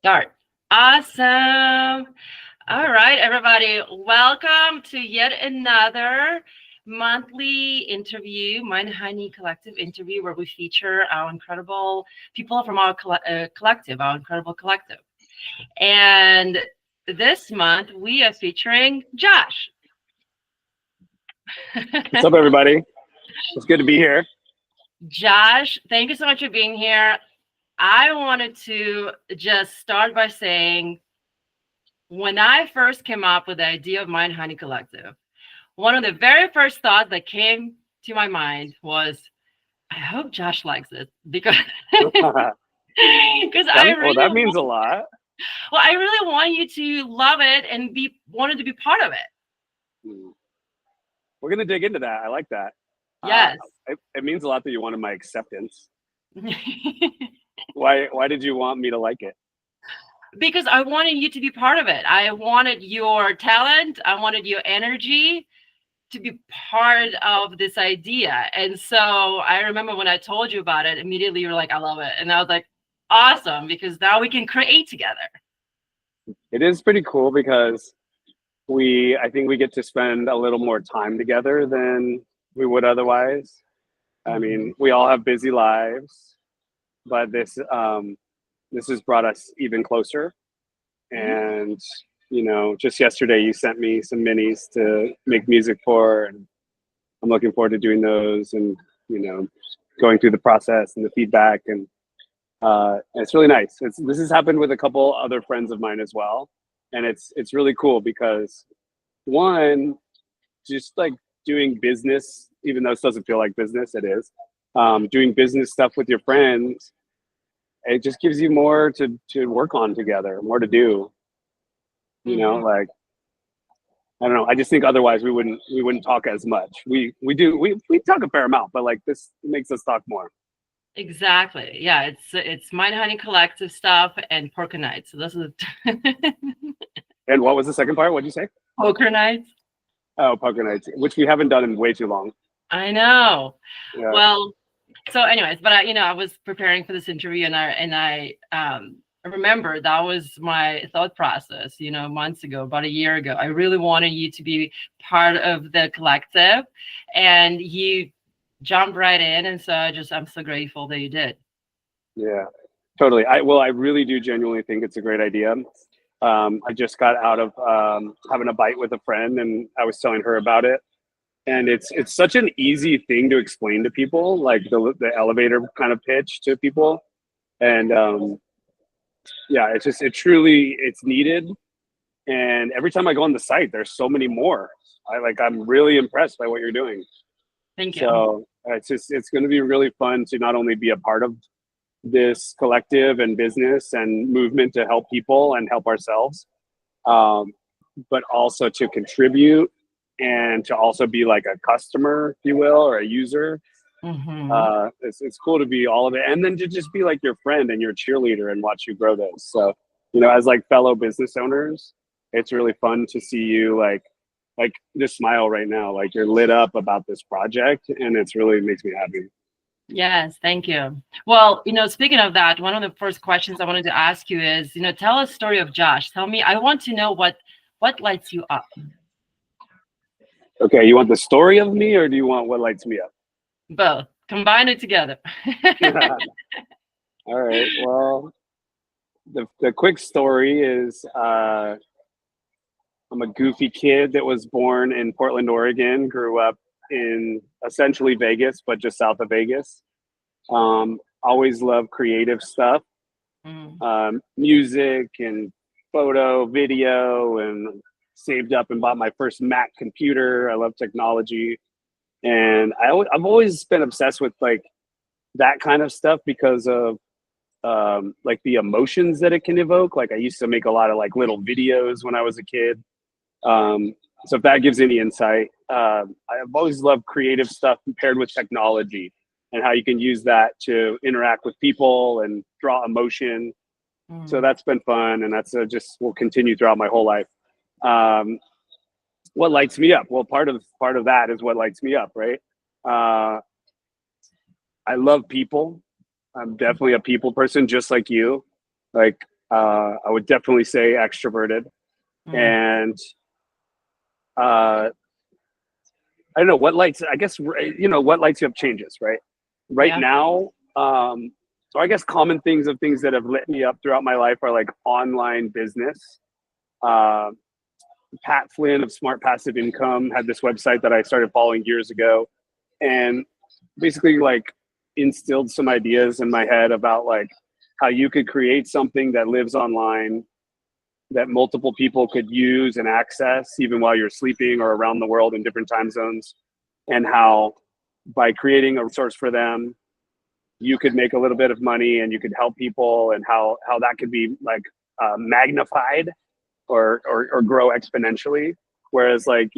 Start. Awesome. All right, everybody. Welcome to yet another monthly interview, Mind Honey Collective interview, where we feature our incredible people from our collective, our incredible collective. And this month, we are featuring Josh. What's up, everybody? It's good to be here. Josh, thank you so much for being here. I wanted to just start by saying, when I first came up with the idea of Mind Honey Collective, one of the very first thoughts that came to my mind was, I hope Josh likes it because That, I well, really that means want, a lot. well, I really want you to love it and be wanted to be part of it. Hmm. We're gonna dig into that. I like that. Uh, Yes. it means a lot that you wanted my acceptance. Why did you want me to like it? Because I wanted you to be part of it. I wanted your talent, I wanted your energy to be part of this idea. And so I remember when I told you about it, immediately you were like, I love it. And I was like, awesome, because now we can create together. It is pretty cool because I think we get to spend a little more time together than we would otherwise. I Mhm. mean, we all have busy lives, but this has brought us even closer. Mhm. And just yesterday you sent me some minis to make music for, and I'm looking forward to doing those and you know going through the process and the feedback, and it's really nice. This has happened with a couple other friends of mine as well, and it's really cool because one, just like doing business, even though this doesn't feel like business, it is. Doing business stuff with your friends, it just gives you more to work on together, more to do. Mhm. Like I don't know. I just think otherwise we wouldn't talk as much. We talk a fair amount, but like this makes us talk more. Exactly. Yeah, it's Mind Honey Collective stuff and Poker Nights. So this is And what was the second part? What'd you say? Poker Nights. Oh, poker nights, which we haven't done in way too long. I know. Yeah, Well, so anyways, but I was preparing for this interview and I remember that was my thought process, months ago, about a year ago. I really wanted you to be part of the collective and you jumped right in. And so I'm so grateful that you did. yeah, totally. I really do genuinely think it's a great idea. I just got out of having a bite with a friend, and I was telling her about it. And it's such an easy thing to explain to people, like the elevator kind of pitch to people. And yeah, it's needed. And every time I go on the site, there's so many more. I'm really impressed by what you're doing. Thank you. So it's going to be really fun to not only be a part of this collective and business and movement to help people and help ourselves, um, but also to contribute and to also be like a customer, if you will, or a user. Hmm. It's cool to be all of it, and then to just be like your friend and your cheerleader and watch you grow this. So, as like fellow business owners, it's really fun to see you like just smile right now, like you're lit up about this project, and it's really makes me happy. Yes, thank you. Well, speaking of that, one of the first questions I wanted to ask you is, tell a story of Josh. Tell me, I want to know what lights you up. Okay, you want the story of me, or do you want what lights me up? Both. Combine it together. All right. Well, the quick story is I'm a goofy kid that was born in Portland, Oregon, grew up in essentially Vegas, but just south of Vegas. Always loved creative stuff, Mm. music and photo, video, and saved up and bought my first Mac computer. I love technology. And I've always been obsessed with like that kind of stuff because of like the emotions that it can evoke. Like I used to make a lot of like little videos when I was a kid. So if that gives any insight, I've always loved creative stuff paired with technology and how you can use that to interact with people and draw emotion. So Mm. that's been fun, and that's just will continue throughout my whole life. Um, what lights me up? Well, part of that is what lights me up, right? Uh, I love people. I'm definitely a people person, just like you. Like I would definitely say extroverted. And I don't know what lights, I guess, what lights you up changes, right? Right Yeah. now, so I guess common things that have lit me up throughout my life are like online business. Uh, Pat Flynn of Smart Passive Income had this website that I started following years ago, and basically like instilled some ideas in my head about like how you could create something that lives online that multiple people could use and access even while you're sleeping or around the world in different time zones, and how by creating a resource for them you could make a little bit of money and you could help people, and how that could be like magnified or grow exponentially. Whereas like,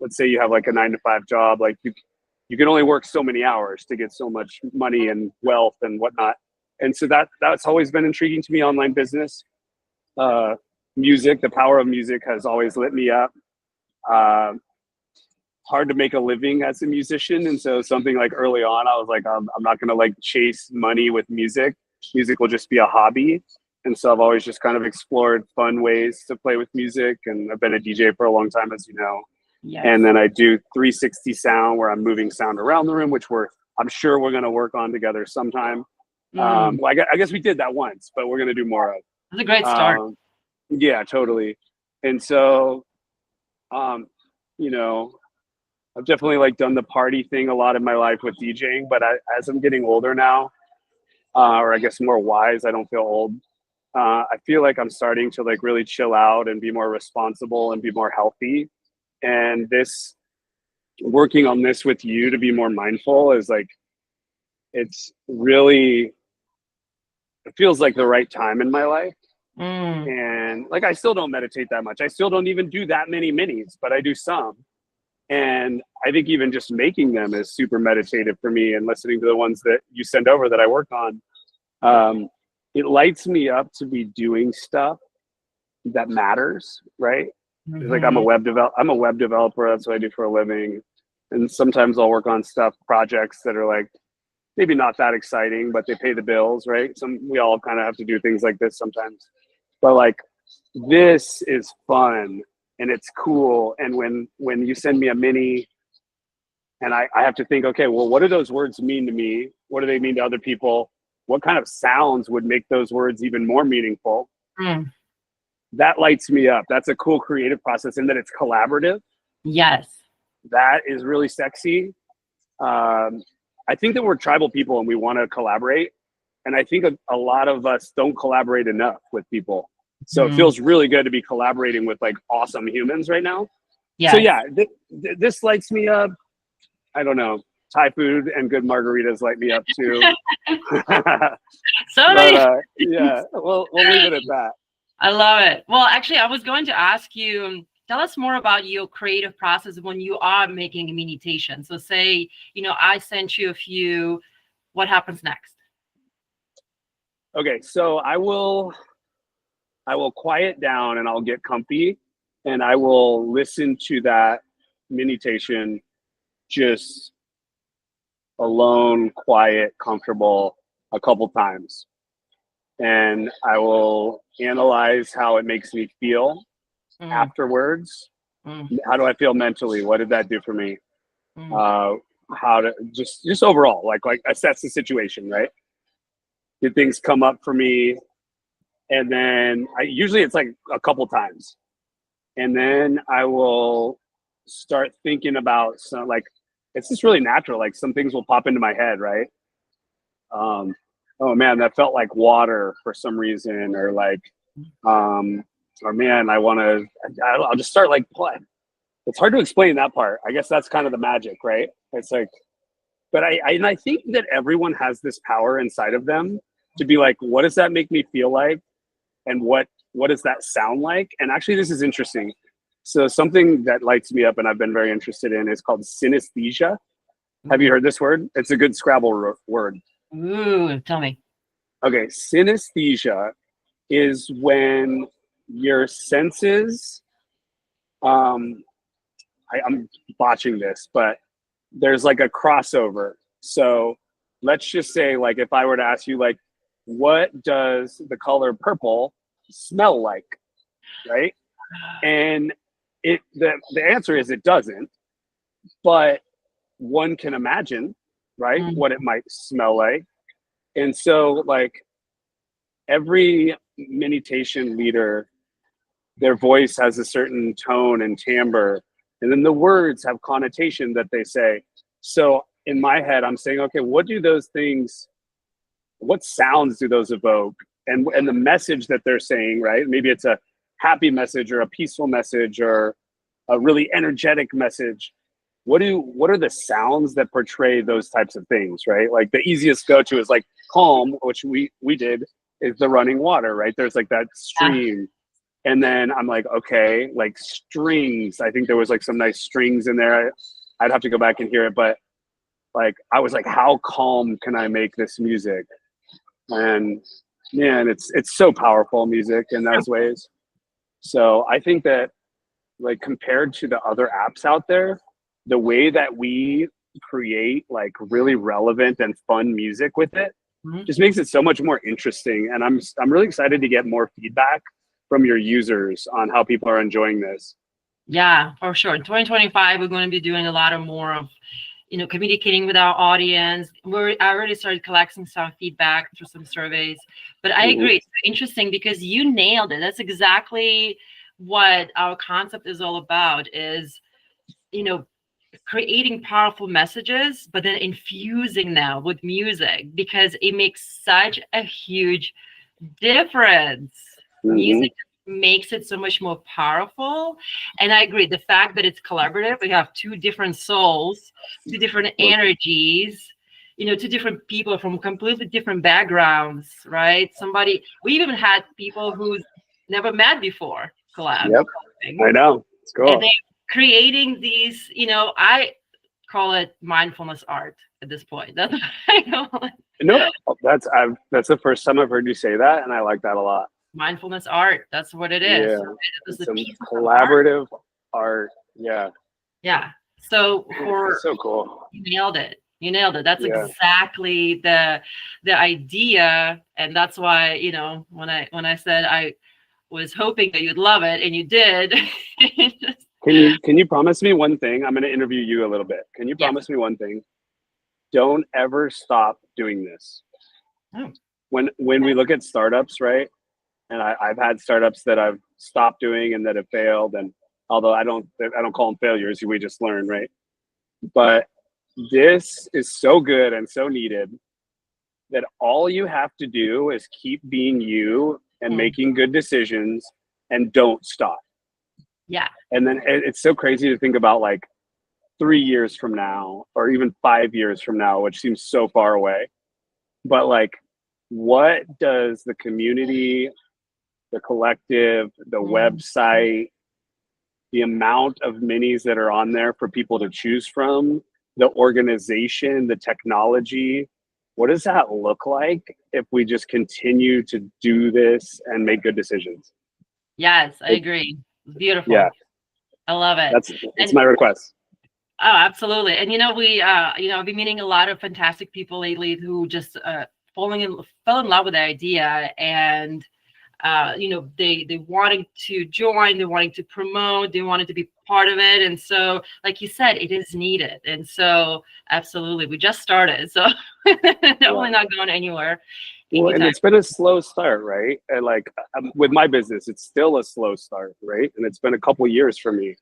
let's say you have like a 9 to 5 job, like you can only work so many hours to get so much money and wealth and whatnot. And so that's always been intriguing to me. Online business, music, the power of music has always lit me up. Hard to make a living as a musician, and so something like early on I was like, I'm not going to like chase money with music. Music will just be a hobby. And so I've always just kind of explored fun ways to play with music, and I've been a DJ for a long time, as you know. Yes. And then I do 360 sound, where I'm moving sound around the room, which I'm sure we're going to work on together sometime. Well, I guess we did that once, but we're going to do more of. That's a great start. Yeah, totally. And so, I've definitely like done the party thing a lot in my life with DJing, but as I'm getting older now, or I guess more wise, I don't feel old. I feel like I'm starting to like really chill out and be more responsible and be more healthy. And this, working on this with you to be more mindful, is like, it feels like the right time in my life. And like, I still don't meditate that much. I still don't even do that many minis, but I do some. And I think even just making them is super meditative for me, and listening to the ones that you send over that I work on. It lights me up to be doing stuff that matters, right? Like I'm a web developer. That's what I do for a living. And sometimes I'll work on projects that are like maybe not that exciting, but they pay the bills, right? We all kind of have to do things like this sometimes. But like, this is fun and it's cool. And when you send me a mini and I have to think, okay, well, what do those words mean to me? What do they mean to other people? What kind of sounds would make those words even more meaningful? That lights me up. That's a cool creative process, and that it's collaborative. Yes. That is really sexy. I think that we're tribal people and we want to collaborate. And I think a lot of us don't collaborate enough with people. So it feels really good to be collaborating with like awesome humans right now. Yes. So yeah, this lights me up. I don't know. Thai food and good margaritas light me up too. Yeah, we'll leave it at that. I love it. Well, actually, I was going to ask you, tell us more about your creative process when you are making a meditation. So say, I sent you a few, what happens next? Okay, so I will quiet down and I'll get comfy and I will listen to that meditation just alone, quiet, comfortable a couple times. And I will analyze how it makes me feel afterwards. How do I feel mentally? What did that do for me? How to just overall, like assess the situation, right? Did things come up for me? And then usually it's like a couple times. And then I will start thinking about some, like, it's just really natural. Like some things will pop into my head, right? Oh man, that felt like water for some reason, or like, or man, I'll just start like, what? It's hard to explain that part. I guess that's kind of the magic, right? It's like, but I think that everyone has this power inside of them to be like, what does that make me feel like? And what does that sound like? And actually, this is interesting. So something that lights me up and I've been very interested in is called synesthesia. Have you heard this word? It's a good Scrabble word. Ooh, tell me. Okay, synesthesia is when your senses, I'm botching this, but there's like a crossover. So let's just say, like, if I were to ask you, like, what does the color purple smell like, right? And the answer is it doesn't, but one can imagine, right, Mm. what it might smell like. And so, like, every meditation leader, their voice has a certain tone and timbre, and then the words have connotation that they say. So in my head, I'm saying, okay, what do those things, what sounds do those evoke? And the message that they're saying, right? Maybe it's a happy message or a peaceful message or a really energetic message. What are the sounds that portray those types of things, right? Like the easiest go to is like calm, which we did, is the running water, right? There's like that Yeah. stream. And then I'm like, okay, like strings. I think there was like some nice strings in there. I'd have to go back and hear it, but like I was like, how calm can I make this music? And man, it's so powerful music in those ways. So I think that, like, compared to the other apps out there, the way that we create like really relevant and fun music with it Mhm. just makes it so much more interesting. And I'm really excited to get more feedback from your users on how people are enjoying this. Yeah, for sure. In 2025, we're going to be doing a lot of more of, communicating with our audience. I already started collecting some feedback through some surveys, but I Mhm. agree. It's interesting because you nailed it. That's exactly what our concept is all about is, you know, creating powerful messages, but then infusing them with music because it makes such a huge difference. Mhm. Music makes it so much more powerful. And I agree, the fact that it's collaborative, we have two different souls, two different energies, two different people from completely different backgrounds, right? We even had people who's never met before collab. Yep, I know. It's And cool. they creating these, I call it mindfulness art at this point. That's what I call it. No, that's the first time I've heard you say that, and I like that a lot. Mindfulness art. That's what it is. Yeah, Right? It was it's the some pieces of art. collaborative art. Yeah, Yeah. So it's so cool. you nailed it. You nailed it. That's Yeah. exactly the idea. And that's why, when I said I was hoping that you'd love it and you did. Can you promise me one thing? I'm going to interview you a little bit. Can you Yes. promise me one thing? Don't ever stop doing this. Oh, When we look at startups, right? And I've had startups that I've stopped doing and that have failed. And although I don't call them failures, we just learn, right? But this is so good and so needed that all you have to do is keep being you and mm, making good decisions and don't stop. yeah. And then it's so crazy to think about, like, 3 years from now or even 5 years from now, which seems so far away. But like, what does the community, the collective, the Mm, website, the amount of minis that are on there for people to choose from, the organization, the technology, what does that look like if we just continue to do this and make good decisions? yes, I It, agree. yeah, Beautiful. I love it. that's And my request. oh, absolutely. And I've been meeting a lot of fantastic people lately who just fell in love with the idea and they wanting to join, they wanting to promote, they wanted to be part of it. And so, like you said, it is needed. And so absolutely, we just started. So Yeah. definitely not going anywhere Well, and anytime. it's been a slow start, right? And like, with my business, it's still a slow start, right? And it's been a couple years for me.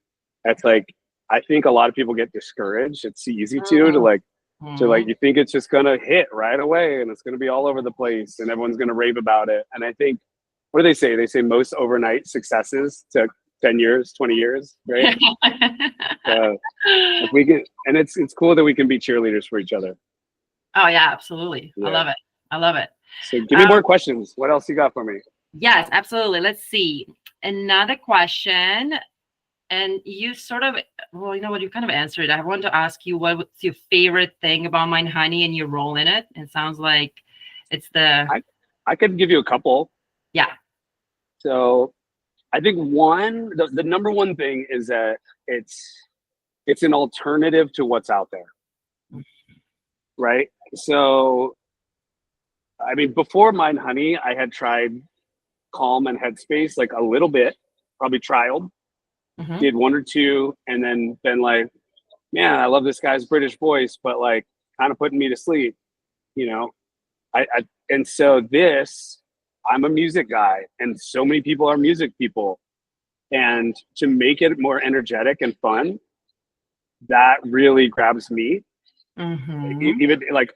That's like, I think a lot of people get discouraged. It's easy to you think it's just gonna hit right away and it's gonna be all over the place and everyone's gonna rave about it. And I think, what do they say? They say most overnight successes took 10 years, 20 years, right? So if we can, and it's cool that we can be cheerleaders for each other. Oh yeah, absolutely. I Yeah. love it. I love it. So give me Um, more questions. What else you got for me? yes, absolutely. Let's see. Another question. And you sort of, well, you know what, you kind of answered. I want to ask you what's your favorite thing about Mind Honey and your role in it? It sounds like it's I could give you a couple. yeah. So I think the number one thing is that it's an alternative to what's out there, right? So I mean, before Mind Honey, I had tried Calm and Headspace like a little bit, probably trialed, Hmm. did one or two, and then been like, man, I love this guy's British voice, but like kind of putting me to sleep, you know. And so this, I'm a music guy, and so many people are music people, and to make it more energetic and fun, that really grabs me. Hmm.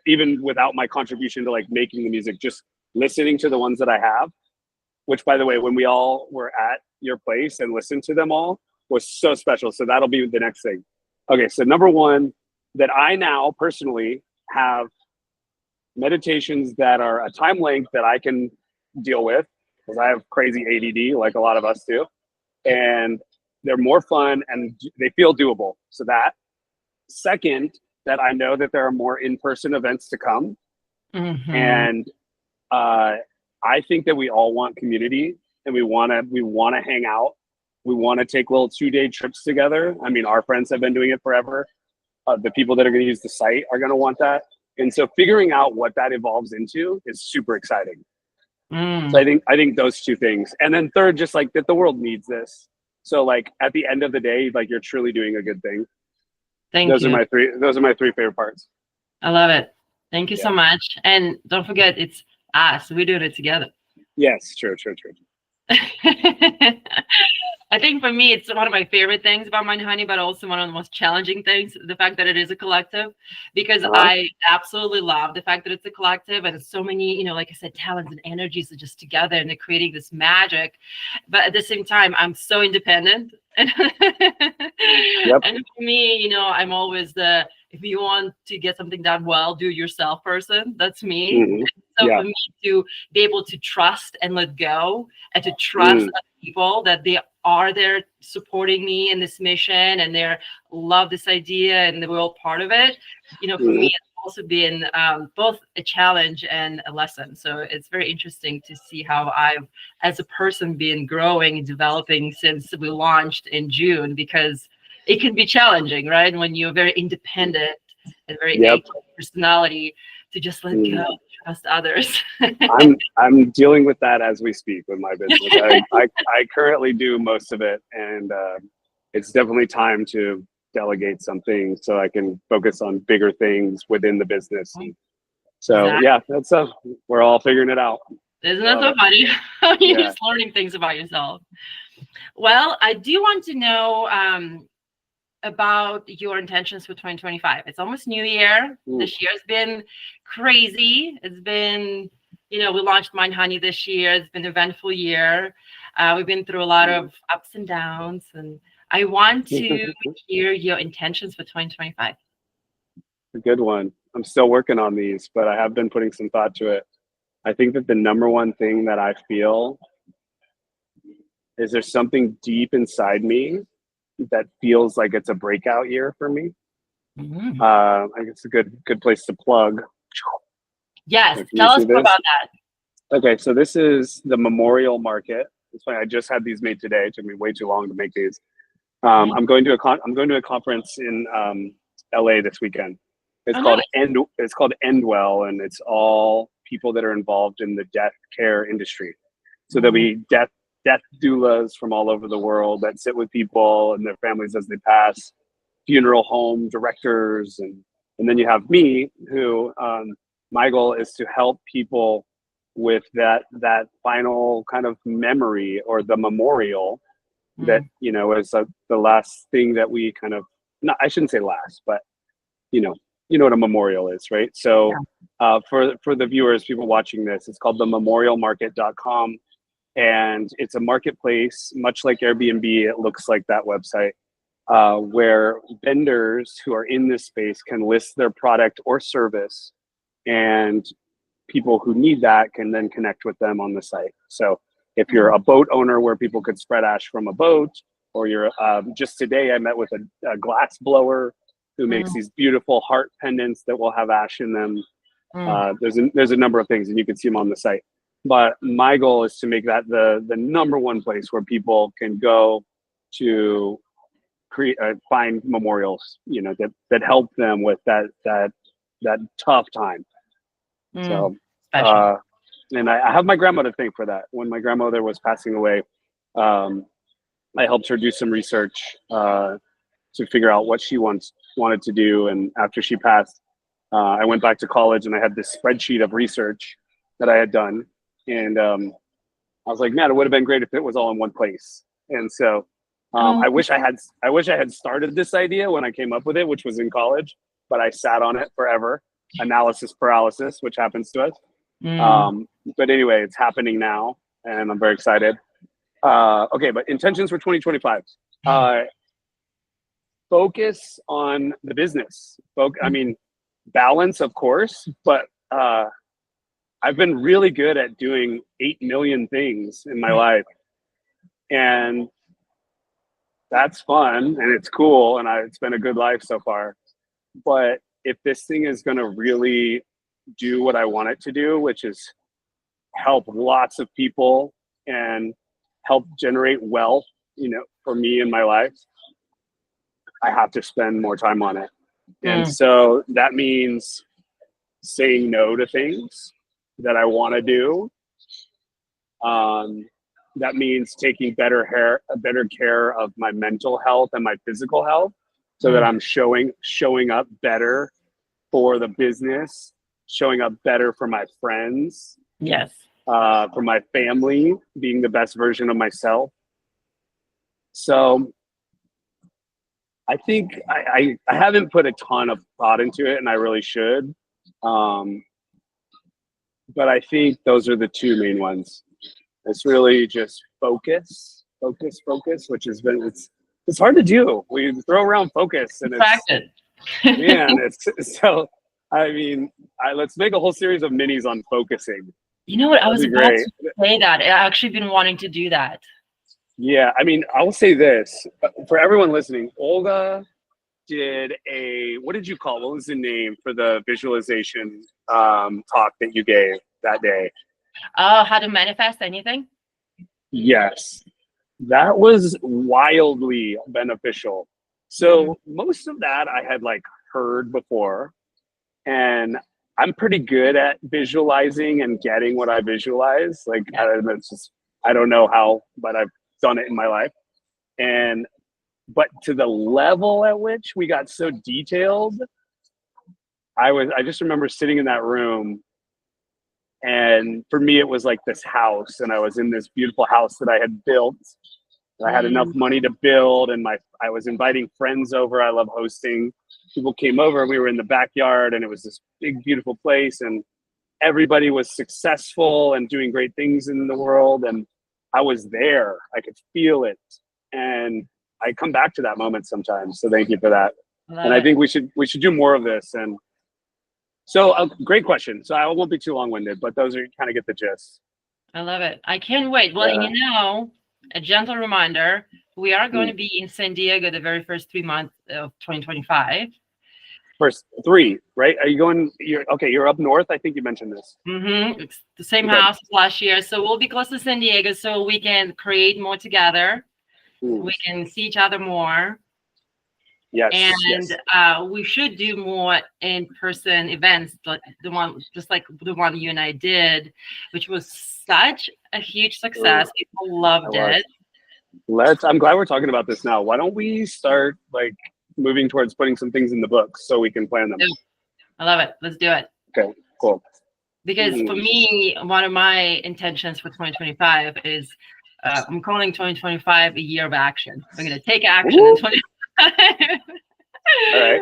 Even without my contribution to like making the music, just listening to the ones that I have. Which, by the way, when we all were at your place and listened to them all, was so special. So that'll be the next thing. Okay, so number one, that I now personally have meditations that are a time length that I can deal with because I have crazy ADD like a lot of us do, and they're more fun and they feel doable. So that. Second, that I know that there are more in-person events to come, Hmm. and I think that we all want community, and we want to hang out. We want to take little 2-day trips together. I mean, our friends have been doing it forever. The people that are going to use the site are going to want that, and so figuring out what that evolves into is super exciting. So Mm. I think those two things, and then third, just like that the world needs this. So like at the end of the day, like you're truly doing a good thing. Thank Those are you. my three. Those are my three favorite parts. I love it. Thank you so Yeah. much. And don't forget, it's us. We did it together. Yes. True. True. True. I think for me, it's one of my favorite things about Mind Honey, but also one of the most challenging things, the fact that it is a collective, because Uh huh. I absolutely love the fact that it's a collective and so many, like I said, talents and energies are just together and they're creating this magic. But at the same time, I'm so independent. And, Yep. and for me, I'm always if you want to get something done well, do it yourself person. That's me. Hmm. So Yeah. for me to be able to trust and let go and to trust Mm. other people that they are there supporting me in this mission and they love this idea and we're all part of it. For me, Hmm. it's also been both a challenge and a lesson. So it's very interesting to see how I've, as a person, been growing and developing since we launched in June, because it can be challenging, right? When you're very independent and very Yep. A personality, to just let go, Mm. trust others. I'm dealing with that as we speak with my business. I currently do most of it, and it's definitely time to delegate something so I can focus on bigger things within the business. And so Exactly. yeah, we're all figuring it out. Isn't that Love so it. funny? You're Yeah. just learning things about yourself. Well, I do want to know about your intentions for 2025. It's almost New Year. Mm. This year's been crazy. It's been, we launched Mind Honey this year. It's been an eventful year. We've been through a lot of ups and downs, and I want to hear your intentions for 2025. A good one. I'm still working on these, but I have been putting some thought to it. I think that the number one thing that I feel is there's something deep inside me that feels like it's a breakout year for me. Mhm. I think it's a good place to plug. Yes, Can you tell us see more this? about that. Okay, so this is the Memorial Market. It's funny. I just had these made today. It took me way too long to make these. Mhm. I'm going to a conference in LA this weekend. Oh, nice. It's called Endwell, and it's all people that are involved in the death care industry. So there'll Mm, be death doulas from all over the world that sit with people and their families as they pass, funeral home directors, and then you have me, who my goal is to help people with that final kind of memory or the memorial that mm, is the last thing that we kind of, not, I shouldn't say last, but you know what a memorial is, right? So yeah. for the viewers, people watching this, it's called the memorialmarket.com, and it's a marketplace much like Airbnb. It looks like that website, where vendors who are in this space can list their product or service, and people who need that can then connect with them on the site. So if you're Mm, a boat owner where people could spread ash from a boat, or you're just today I met with a glass blower who makes mm, these beautiful heart pendants that will have ash in them. mm, There's a number of things, and you can see them on the site. But my goal is to make that the number one place where people can go to create find memorials, that help them with that tough time. mm. So Special. And I have my grandma to thank for that. When my grandmother was passing away, I helped her do some research to figure out what she wanted to do. And after she passed, I went back to college and I had this spreadsheet of research that I had done. And I was like, man, it would have been great if it was all in one place. And so I wish I had started this idea when I came up with it, which was in college, but I sat on it forever. Analysis paralysis, which happens to us. But anyway, it's happening now, and I'm very excited. Okay, but intentions for 2025. Focus on the business. I mean, balance, of course, but I've been really good at doing 8 million things in my life. And that's fun and it's cool and it's been a good life so far. But if this thing is going to really do what I want it to do, which is help lots of people and help generate wealth, for me in my life, I have to spend more time on it. And so that means saying no to things that I want to do. That means taking better care of my mental health and my physical health so that I'm showing up better for the business, showing up better for my friends. Yes. For my family, being the best version of myself. So I think I haven't put a ton of thought into it, and I really should. But I think those are the two main ones. It's really just focus, which has been it's hard to do. We throw around focus, and it's so. I mean, let's make a whole series of minis on focusing. You know what? I was about to say that. I've actually been wanting to do that. Yeah, I mean, I will say this for everyone listening. Olga did what did you call? What was the name for the visualization talk that you gave that day? How to manifest anything? Yes, that was wildly beneficial. So most of that I had heard before, and I'm pretty good at visualizing and getting what I visualize. I don't know how, but I've done it in my life. But to the level at which we got so detailed, I just remember sitting in that room, and for me, it was like this house, and I was in this beautiful house that I had built. I had enough money to build, and I was inviting friends over. I love hosting. People came over, we were in the backyard, and it was this big, beautiful place, and everybody was successful and doing great things in the world, and I was there. I could feel it, and I come back to that moment sometimes. So thank you for that. And I think we should do more of this. And so, great question. So I won't be too long-winded, but those are kind of get the gist. I love it. I can't wait. Well, a gentle reminder, we are going to be in San Diego the very first 3 months of 2025. First 3, right? Are you going? You're up north. I think you mentioned this. It's the same house as last year. So we'll be close to San Diego so we can create more together. We can see each other more. Yes. And we should do more in-person events, like the one you and I did, which was such a huge success. People loved it. I'm glad we're talking about this now. Why don't we start moving towards putting some things in the books so we can plan them? I love it. Let's do it. Okay, cool. Because for me, one of my intentions for 2025 is I'm calling 2025 a year of action. I'm going to take action in 2025. All right.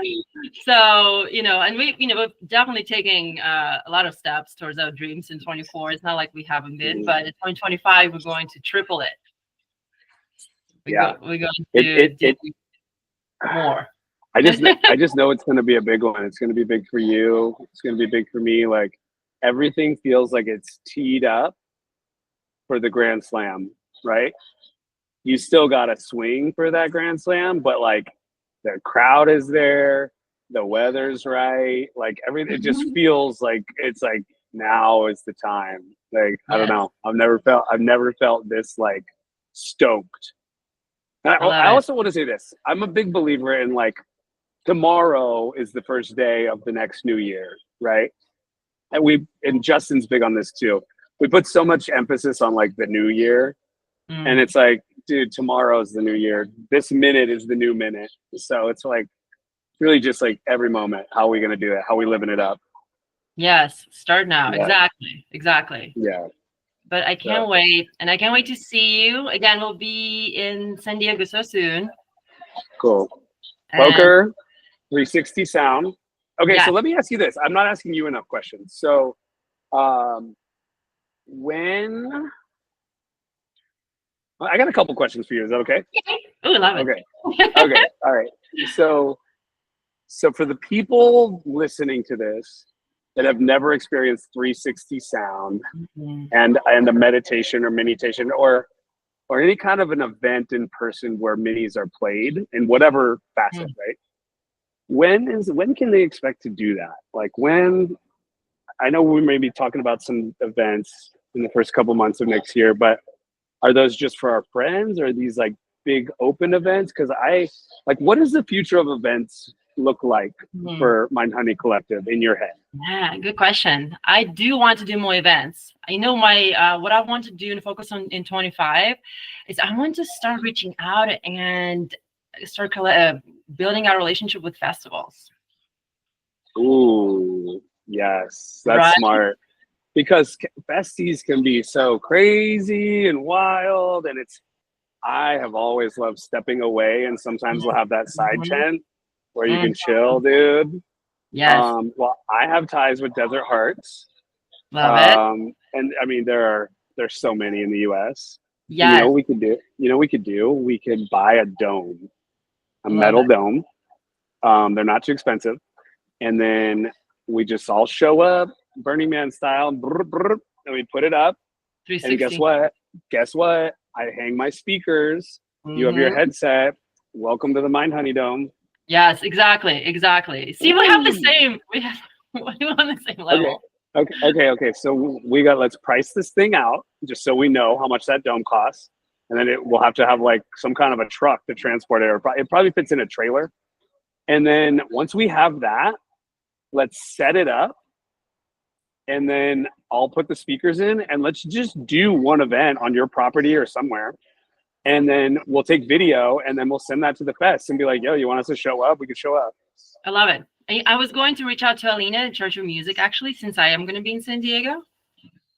So, and we're definitely taking a lot of steps towards our dreams in 24. It's not like we haven't been, but in 2025, we're going to triple it. We're going to do more. I just know it's going to be a big one. It's going to be big for you. It's going to be big for me. Everything feels like it's teed up for the Grand Slam, right? You still got to swing for that Grand Slam, but the crowd is there, the weather's right, everything. It just feels like it's now is the time. I don't know. I've never felt this stoked. And I also want to say this. I'm a big believer in tomorrow is the first day of the next new year, right? and Justin's big on this too. We put so much emphasis on like the new year, and it's like, dude, tomorrow's the new year. This minute is the new minute. So it's like really just like every moment. How are we gonna do it? How are we living it up? Yes, start now. Yeah. Exactly. Yeah. But I can't wait, and I can't wait to see you again. We'll be in San Diego so soon. Cool. And Poker, 360 sound. Okay, yeah. so let me ask you this. I'm not asking you enough questions. So, when I got a couple questions for you. Is that okay? Oh, love it. Okay. Okay. All right. So for the people listening to this that have never experienced 360 sound and a meditation or meditation or any kind of an event in person where minis are played in whatever facet, right? When can they expect to do that? Like when, I know we may be talking about some events in the first couple months of next year, but are those just for our friends, or are these like big open events? Because what does the future of events look like for Mind Honey Collective in your head? Yeah, good question. I do want to do more events. I know my what I want to do and focus on in 25 is I want to start reaching out and start building our relationship with festivals. Ooh, yes, that's Right? smart. Because festies can be so crazy and wild, and I have always loved stepping away, and sometimes we'll have that side tent where you can chill, dude. Yes. Well, I have ties with Desert Hearts. Love it. And I mean, there's so many in the US. Yes. You know what we could do? We could buy a dome, a metal dome. They're not too expensive. And then we just all show up, Burning Man style, and we put it up. 360. And guess what? I hang my speakers. You have your headset. Welcome to the Mind Honey Dome. Yes, exactly. See, we have the same. We're on the same level. Okay. So let's price this thing out just so we know how much that dome costs, and then we'll have to have like some kind of a truck to transport it. Or it probably fits in a trailer. And then once we have that, let's set it up, and then I'll put the speakers in, and let's just do one event on your property or somewhere. And then we'll take video, and then we'll send that to the fest and be like, yo, you want us to show up? We can show up. I love it. I was going to reach out to Alina in Church of Music, actually, since I am going to be in San Diego.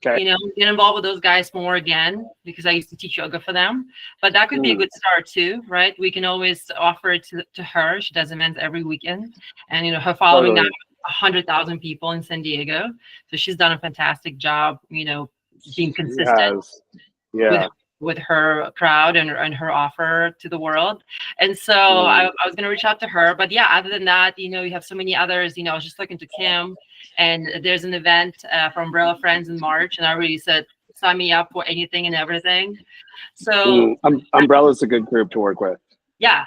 Okay. You know, get involved with those guys more again, because I used to teach yoga for them. But that could be a good start too, right? We can always offer it to her. She does events every weekend. And, you know, her following now 100,000 people in San Diego. So she's done a fantastic job, you know, being consistent with her crowd and her offer to the world. And so I was going to reach out to her. But yeah, other than that, you know, you have so many others. You know, I was just talking to Kim, and there's an event for Umbrella Friends in March. And I already said, sign me up for anything and everything. So Umbrella's a good group to work with. Yeah.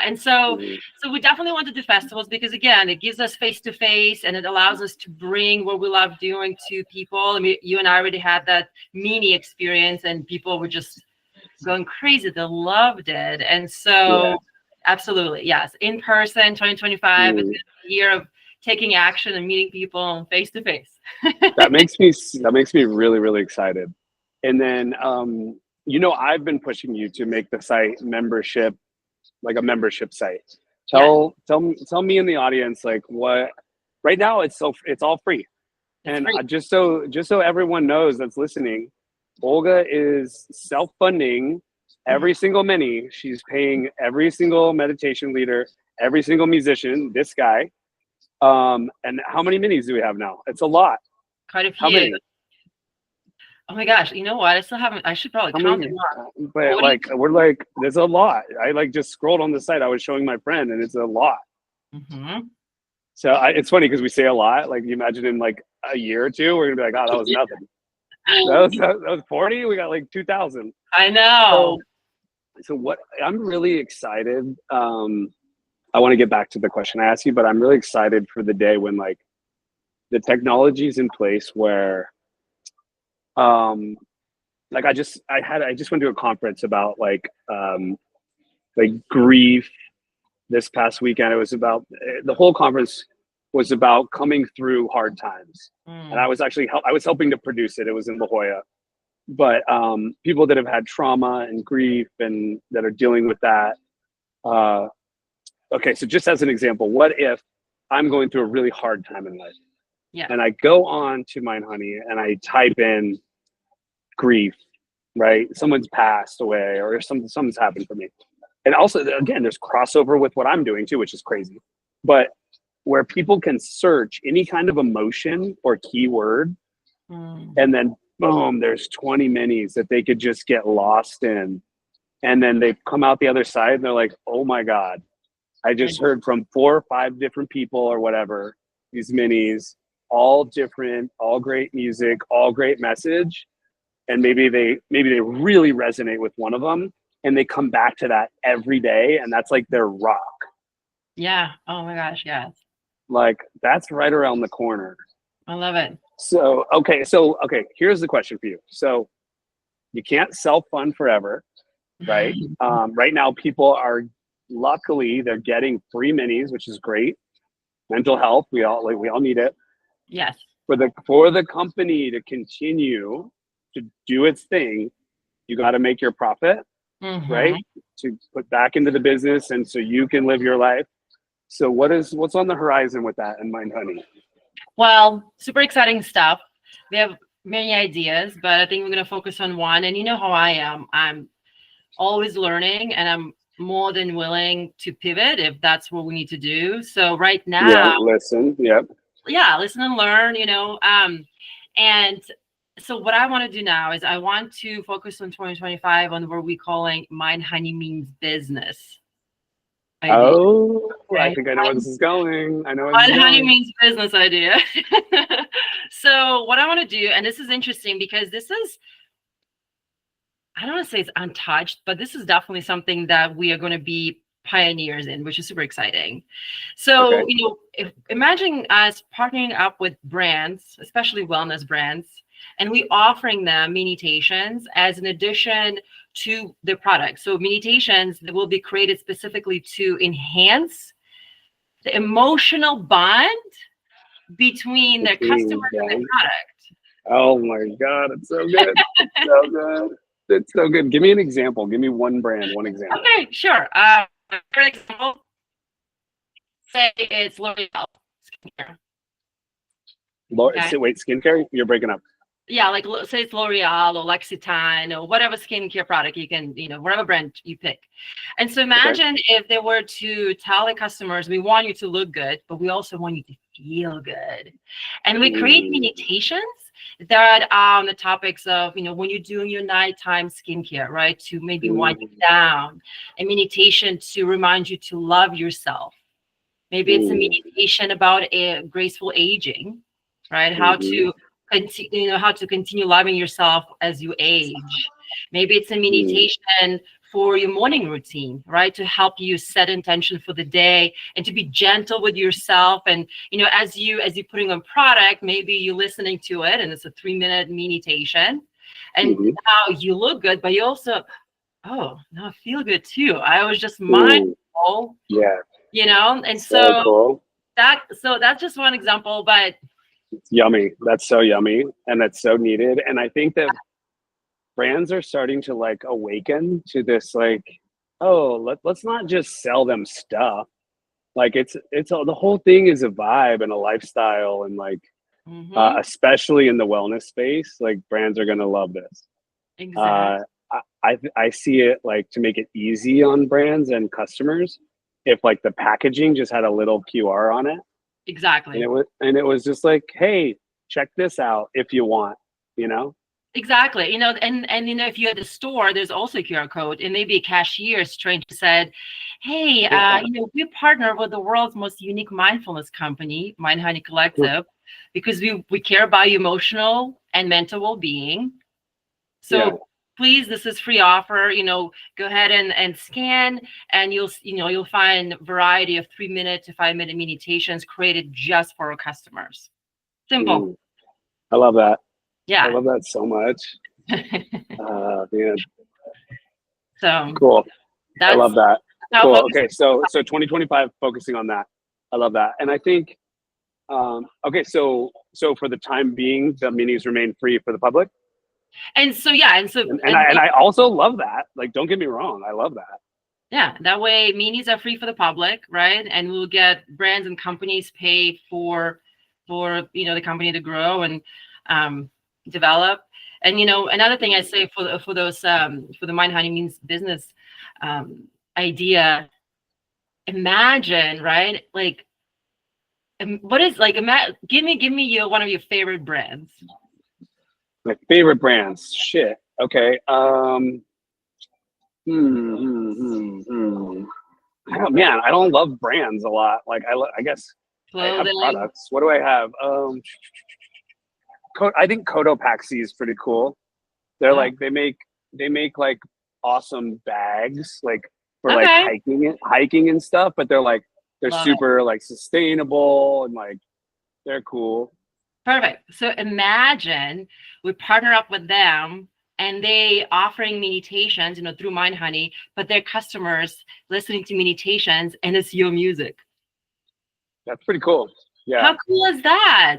And so we definitely want to do festivals because, again, it gives us face-to-face, and it allows us to bring what we love doing to people. I mean, you and I already had that mini experience, and people were just going crazy. They loved it. And so absolutely, yes, in person, 2025 is a year of taking action and meeting people face-to-face. That makes me really, really excited. And then, you know, I've been pushing you to make the site membership, like a membership site. Tell me in the audience, like, what right now it's all free. And just so everyone knows that's listening, Olga is self-funding every single mini. She's paying every single meditation leader, every single musician, this guy. And how many minis do we have now? It's a lot. Quite a few. How many? Oh my gosh, you know what? I still haven't. I should probably count them up. But we're like, there's a lot. I like just scrolled on the site. I was showing my friend, and it's a lot. So it's funny because we say a lot. Like, you imagine in like a year or two, we're gonna be like, oh, that was nothing. that was 40. We got like 2,000. I know. So what? I'm really excited. I want to get back to the question I asked you, but I'm really excited for the day when like the technology's in place where. Like I just went to a conference about like grief this past weekend. It was about the whole conference was about coming through hard times. And I Mm. was actually I was helping to produce it. It was in La Jolla, but people that have had trauma and grief and that are dealing with that. Uh, okay, so just as an example, what if I'm going through a really hard time in life Yeah. and I go on to Mind Honey and I type in grief, right? Someone's passed away or something's happened for me. And also, again, there's crossover with what I'm doing too, which is crazy. But where people can search any kind of emotion or keyword, Mm. and then boom, there's 20 minis that they could just get lost in. And then they come out the other side and they're like, oh my God, I I- just heard from 4 or 5 different people or whatever, these minis, all different, all great music, all great message. And maybe they really resonate with one of them and they come back to that every day. And that's like their rock. Yeah. Oh my gosh. Yes. Like that's right around the corner. I love it. So, okay. Here's the question for you. So you can't self-fund forever, right? Right now, people are luckily they're getting free minis, which is great. Mental health, we all need it. Yes. For the company to continue to do its thing, you got to make your profit, right? Mhm. To put back into the business, and so you can live your life. So what's on the horizon with that in Mind Honey? Well, super exciting stuff. We have many ideas, but I think we're going to focus on one. And you know how I am. I'm always learning and I'm more than willing to pivot if that's what we need to do. So right Yeah, now, listen, yep. yeah, listen and learn, and so what I want to do now is I want to focus on 2025 on what we're calling Mind Honey Means Business idea. Oh, I Okay? think I know where this is going. I know where this is Mind Honey going. Means Business idea. So what I want to do, and this is interesting because this is, I don't want to say it's untouched, but this is definitely something that we are going to be pioneers in, which is super exciting. So, Okay. imagine us partnering up with brands, especially wellness brands, and we offering them meditations as an addition to their product. So meditations that will be created specifically to enhance the emotional bond between their customers and their Yeah. product. Oh my God, it's so good. It's so good. It's so good. Give me an example. Give me one brand, one example. Okay, sure. For example, say it's L'Oreal skincare. Okay. Wait, skincare? You're breaking up. Yeah, like say it's L'Oreal or L'Occitane or whatever skincare product you can, whatever brand you pick. And so Okay. imagine if they were to tell the customers, we want you to look good, but we also want you to feel good. And we create meditations that are on the topics of, when you're doing your nighttime skincare, right? To maybe wind you down, a meditation to remind you to love yourself. Maybe it's a meditation about a graceful aging, right? How to continue loving yourself as you age. Maybe it's a meditation for your morning routine, right? To help you set intention for the day and to be gentle with yourself. And as you're putting on product, maybe you're listening to it and it's a 3-minute meditation, and now you look good, but you also, oh, now I feel good too. I was just mindful. Yeah. And So cool. that's just one example, but It's yummy. That's so yummy. And that's so needed. And I think that brands are starting to like awaken to this, like, oh, let's not just sell them stuff. Like it's the whole thing is a vibe and a lifestyle. And like, especially in the wellness space, like brands are going to love this. exactly. I see it like to make it easy on brands and customers. If like the packaging just had a little QR on it, Exactly. and it was just like, hey, check this out if you want, Exactly. And if you're at the store, there's also a QR code, and maybe a cashier is trying to say, hey, we partner with the world's most unique mindfulness company, Mind Honey Collective, because we care about your emotional and mental well-being. So please, this is free offer, go ahead and scan, and you'll find a variety of 3-minute to 5-minute meditations created just for our customers. Simple. I love that. Yeah. I love that so much. Man. So cool. I love that. Cool. Okay. So 2025 focusing on that. I love that. And I think Okay, so for the time being, the minis remain free for the public, And so yeah, and I also love that. Like, don't get me wrong, I love that. yeah, that way minis are free for the public, right? And we'll get brands and companies pay for the company to grow and develop. And another thing I say for those for the Mind Honey Means business idea, imagine, right? Like, what is like? Give me one of your favorite brands. My favorite brands. Shit. Okay. Man, I don't love brands a lot. Like, I guess I have Clothing. products. What do I have? I think Cotopaxi is pretty cool. They're like they make like awesome bags, like for like Okay. hiking and stuff. But they're Love it. super like sustainable and like they're cool. Perfect. So imagine we partner up with them and they offering meditations, through Mind Honey, but their customers listening to meditations and it's your music. That's pretty cool. Yeah. How cool is that?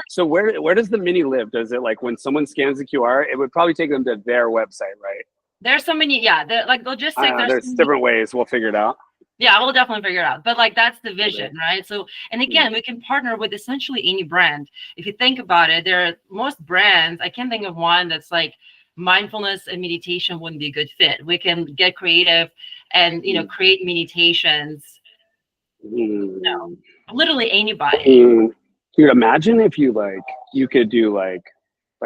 So where does the mini live? Does it, like, when someone scans the QR, it would probably take them to their website, right? There's so many, like logistics. There's different ways. We'll figure it out. Yeah, we'll definitely figure it out. But like that's the vision, right? So, and again, we can partner with essentially any brand. If you think about it, there are most brands. I can't think of one that's like mindfulness and meditation wouldn't be a good fit. We can get creative and create meditations. Literally anybody. Dude, imagine if you could do like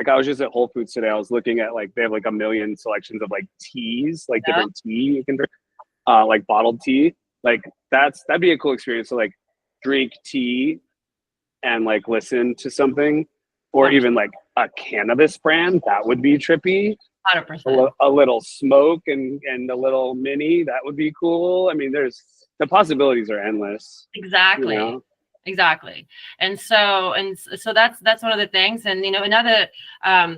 I was just at Whole Foods today. I was looking at they have like a million selections of like teas, like different tea you can drink, like bottled tea. Like that'd be a cool experience to like drink tea and like listen to something, or even like a cannabis brand. That would be trippy. 100%. A little smoke and a little mini. That would be cool. I mean, the possibilities are endless. Exactly. Exactly. And so that's one of the things. And another I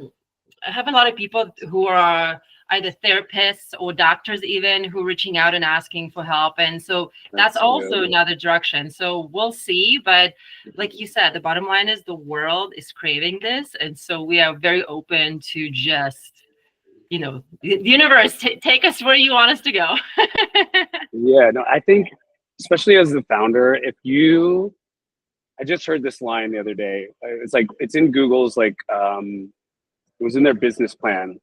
have a lot of people who are either therapists or doctors even who are reaching out and asking for help. And so that's also another direction. So we'll see. But like you said, the bottom line is the world is craving this. And so we are very open to just, the universe, take us where you want us to go. Yeah, no, I think especially as the founder, I just heard this line the other day. It's in Google's it was in their business plan.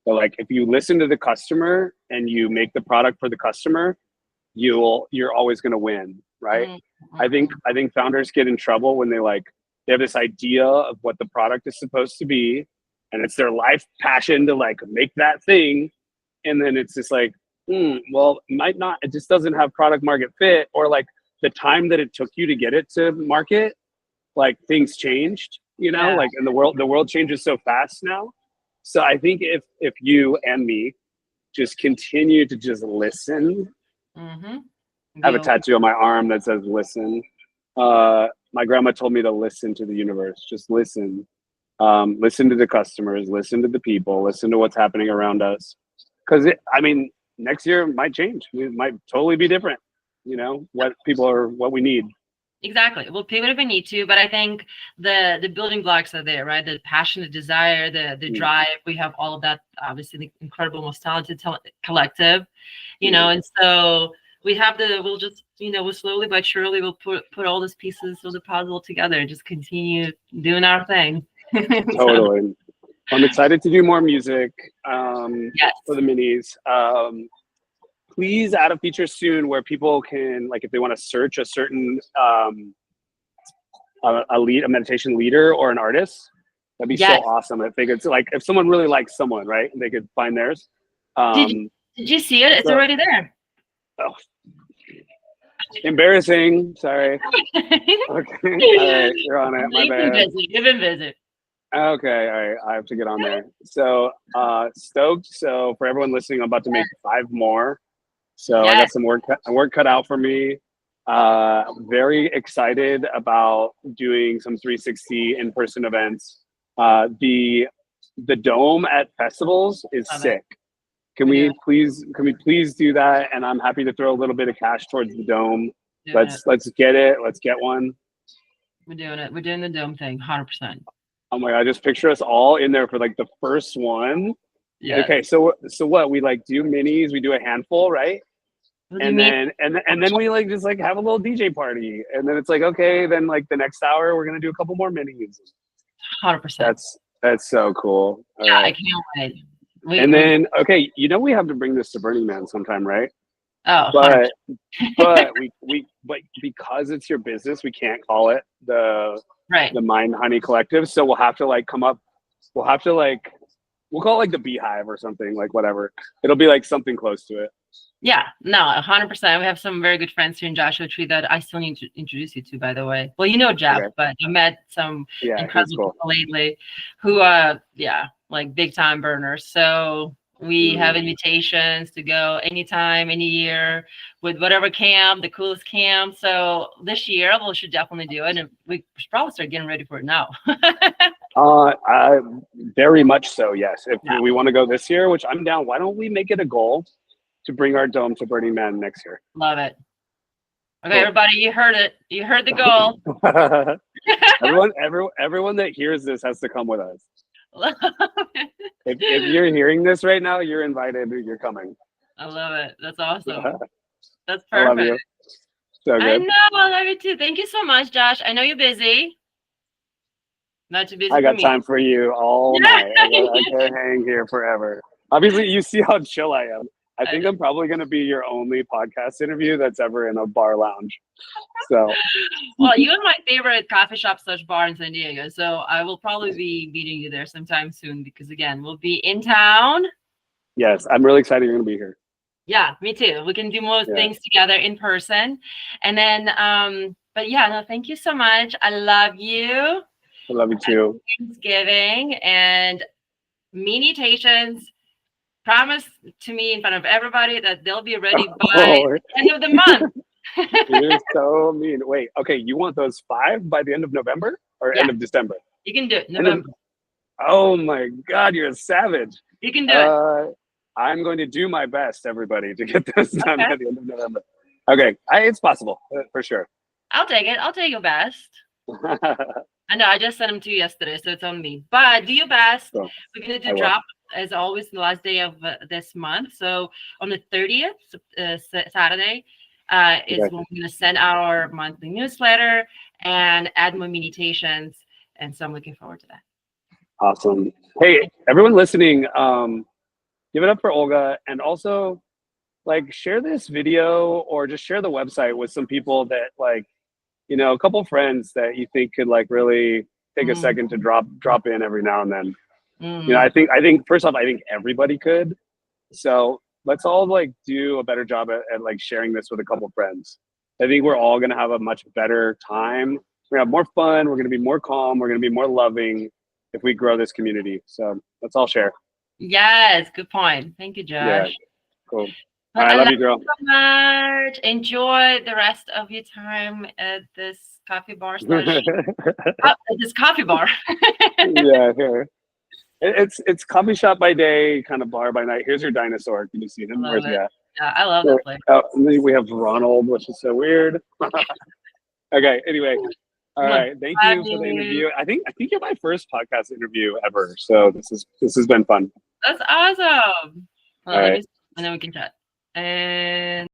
But like, if you listen to the customer and you make the product for the customer, you're always going to win, right? Mm-hmm. I think founders get in trouble when they have this idea of what the product is supposed to be, and it's their life passion to like make that thing, and then it's just like, well, it just doesn't have product market fit, or like the time that it took you to get it to market, like things changed, like, and the world changes so fast now. So I think if you and me just continue to just listen, I have a tattoo on my arm that says listen. My grandma told me to listen to the universe, just listen. Listen to the customers, listen to the people, listen to what's happening around us. Because next year might change. It might totally be different. What we need. Exactly. We'll pivot if we need to, but I think the building blocks are there, right? The passion, the desire, the drive. We have all of that. Obviously, the incredible, most talented collective, and so we have we'll just, we'll slowly but surely we'll put all these pieces of the puzzle together and just continue doing our thing. Totally. I'm excited to do more music for the minis. Please add a feature soon where people can, like, if they want to search a certain a meditation leader or an artist, that'd be so awesome. If they could, if someone really likes someone, right, they could find theirs. Did you see it? It's already there. Oh, embarrassing. Sorry. Okay. All right, you're on it. My bad. You've been busy. Okay, all right. I have to get on there. So stoked. So for everyone listening, I'm about to make 5 more. So I got some work cut out for me. Very excited about doing some 360 in-person events. The dome at festivals is sick. Can we please do that? And I'm happy to throw a little bit of cash towards the dome. Let's get it. Let's get one. We're doing it. We're doing the dome thing, 100%. Oh my God, just picture us all in there for like the first one. Yes. Okay, so what? We like do minis, we do a handful, right? What do you And mean? then we like just like have a little DJ party. And then it's like, okay, then like the next hour we're gonna do a couple more minis. 100%. That's so cool. All Yeah, I right. can't wait. And then okay, we have to bring this to Burning Man sometime, right? Oh, But 100%. but because it's your business, we can't call it the Right. Mind Honey Collective. So we'll have to like come up. We'll have to like we'll call it like the Beehive or something, like whatever. It'll be like something close to it. Yeah, no, 100%. We have some very good friends here in Joshua Tree that I still need to introduce you to, by the way. Well, you know Jeff, Okay. but I met some Yeah, he's incredible cool. people lately who like big time burners. So we have invitations to go anytime, any year with whatever camp, the coolest camp. So this year we should definitely do it, and we should probably start getting ready for it now. I very much so. Yes, if Yeah. we want to go this year, which I'm down. Why don't we make it a goal to bring our dome to Burning Man next year? Love it. Okay, Cool. everybody, you heard it. You heard the goal. everyone that hears this has to come with us. Love it. If you're hearing this right now, you're invited. You're coming. I love it. That's awesome. That's I love you. perfect. So I good. know. I love you too. Thank you so much, Josh. I know you're busy. Not too busy I for got me. time for you all night. I can't hang here forever. Obviously, you see how chill I am. I think I'm probably going to be your only podcast interview that's ever in a bar lounge. So, Well, you're my favorite coffee shop / bar in San Diego. So I will probably be meeting you there sometime soon because, again, we'll be in town. yes, I'm really excited you're going to be here. Yeah, me too. We can do more things together in person. And then, but yeah, no, thank you so much. I love you. I love you too. Thanksgiving and meditations. Promise to me in front of everybody that they'll be ready by the end of the month. You're so mean. Wait, okay, you want those 5 by the end of November or end of December? You can do it. November. Oh my God, you're a savage. You can do it. I'm going to do my best, everybody, to get this done by the end of November. Okay, it's possible for sure. I'll take it. I'll take your best. I know. I just sent them to you yesterday, so it's on me. But do your best. So, we're going to do drop, as always, the last day of this month. So on the 30th, Saturday, is when we're going to send our monthly newsletter and add more meditations. And so I'm looking forward to that. Awesome. Hey, everyone listening, give it up for Olga. And also, like, share this video or just share the website with some people that, like, a couple friends that you think could like really take a second to drop in every now and then. I think first off, I think everybody could. So let's all like do a better job at like sharing this with a couple friends. I think we're all gonna have a much better time. We're gonna have more fun. We're gonna be more calm. We're gonna be more loving if we grow this community. So let's all share. Yes, good point. Thank you, Josh. Yeah, cool. All right, I love you, girl. So much. Enjoy the rest of your time at this coffee bar. This coffee bar. Yeah, here. It's coffee shop by day, kind of bar by night. Here's your dinosaur. Can you see him? Where's he at? Yeah, I love that place. Oh, and then we have Ronald, which is so weird. Okay. Anyway, all right. Thank you for the interview. I think you're my first podcast interview ever. So this has been fun. That's awesome. All right. And then we can chat. And